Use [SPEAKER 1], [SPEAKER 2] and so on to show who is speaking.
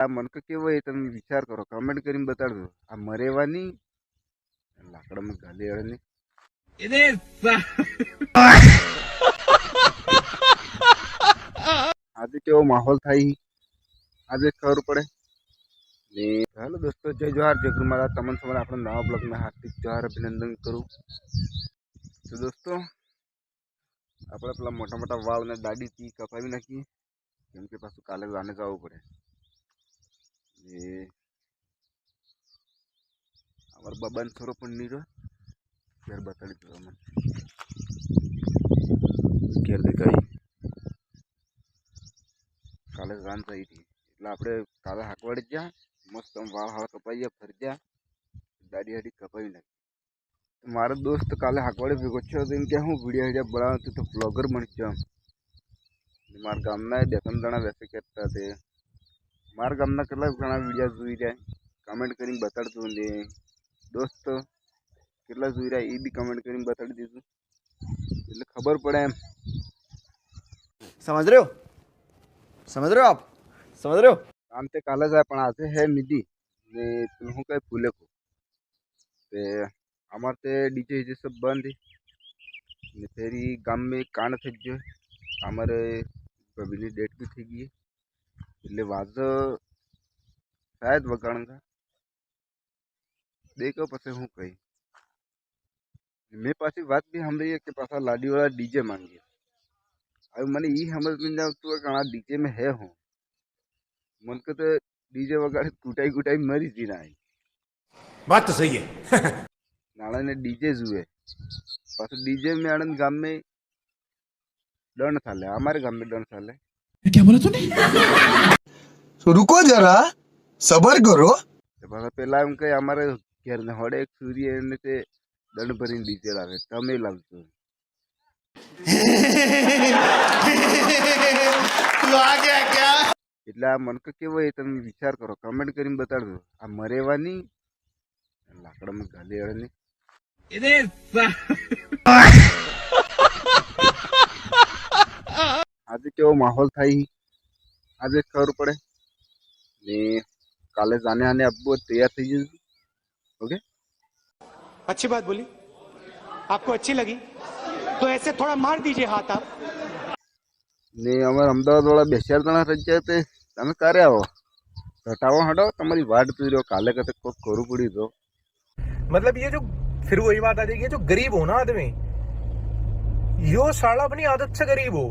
[SPEAKER 1] આ મનકે કેવો હોય તમે વિચાર કરો, કમેન્ટ કરીને બતાડજો. આ મરેવાની લાકડામાં ગાલી અડની આજે કેવો માહોલ થાય આજે ખબર પડે ને. હાલો દોસ્તો, જય જોહાર જય ગુરુ મહારાજ. તમને સવારે આપણે નવા બ્લોગમાં હાર્દિક જોહાર અભિનંદન કરું. તો દોસ્તો, આપણે પેલા મોટા મોટા વાવ ને દાડીથી કપાવી નાખીએ, કેમ કે પાછું કાલે આને જવું પડે. એ અમારા બાબાને થોડો પણ નહીં રહ્યો ત્યારે બતાડી દો અમને ઘેર દેખાય. કાલે રાન થઈ હતી એટલે આપણે કાલે હાકવાડી ગયા મસ્ત વાવ હાવા કપાઈ ગયા, ફરી ગયા દાડી હાડી કપાવી નાખી. મારો દોસ્ત કાલે હાકવાડી ભેગો થયો તો એમ કે હું વિડીયો હિડિયા બનાવતું તો બ્લોગર બની જાઉં. મારા ગામના બે ત્રણ જણા વેસે કહેતા તે મારા ગામના કેટલા ઘણા વિડીયો જોઈ રહ્યા, કમેન્ટ કરીને બતાડતું ને દોસ્ત કેટલા જોઈ રહ્યા એ બી કમેન્ટ કરીને બતાડી દીધું એટલે ખબર પડે એમ.
[SPEAKER 2] समझ रहे हो आप समझ रहे हो.
[SPEAKER 1] આમ તે કાલે જાય પણ આજે હે મિડી ને પેલું શું કહે ફૂલે કો તે અમારે તે ડીજે વીજે सब बंद ने फेरी गाम में कांड થઈ ગયો. અમારે ભાભીની ડેટ બી થઈ ગઈ એટલે વાજો શાયદ વગાડંગા દેખો પછી હું કહી. મેં પાછી વાત બી સાંભળી કે પાછા લાડીવાળા ડીજે માંગીએ. હવે મને એ સમજ નહીં આવતું કે આ ડીજે में है હું मन को तो डीजे वगाड़े कूटाई कूटाई मरी जी ना आई.
[SPEAKER 2] बात तो सही है.
[SPEAKER 1] नाला ने डीजे जुए पास डीजे में आनंद गाम में डन थाले, हमारे गाम में डन थाले.
[SPEAKER 2] क्या बोला तूने.
[SPEAKER 3] तो रुको जरा सबर करो.
[SPEAKER 1] पहला एम कहे हमारे घर ने होड़े एक सूर्य ने ते दंड भरी डीजे लावे तमे लावतो.
[SPEAKER 2] तू आ गया क्या.
[SPEAKER 1] એટલે આ મનકે કેવો હોય તમે વિચાર કરો, કમેન્ટ કરીને બતાડજો. આ મરેવાની લાકડામાં ગાલી અડની આજે કેવો માહોલ થાય આજે ખબર પડે ને. કાલે જાને આને અબ્બો તૈયાર થઈ જશે. ઓકે,
[SPEAKER 4] अच्छी बात बोली, आपको अच्छी लगी तो ऐसे थोड़ा मार दीजिए हाथ आप.
[SPEAKER 1] ને અમારા અમદાવાદ વાળા 2-4 જણા થઈ જાય તે તમે ક્યારે આવો ઘટાવો હટો તમારી વાટ જોઈ રહ્યો. કાલે કતે કોક કરું પડી તો
[SPEAKER 5] मतलब ये जो फिर वही बात आ जाएगी, जो गरीब हो ना आदमी, यो साला अपनी आदत से गरीब हो.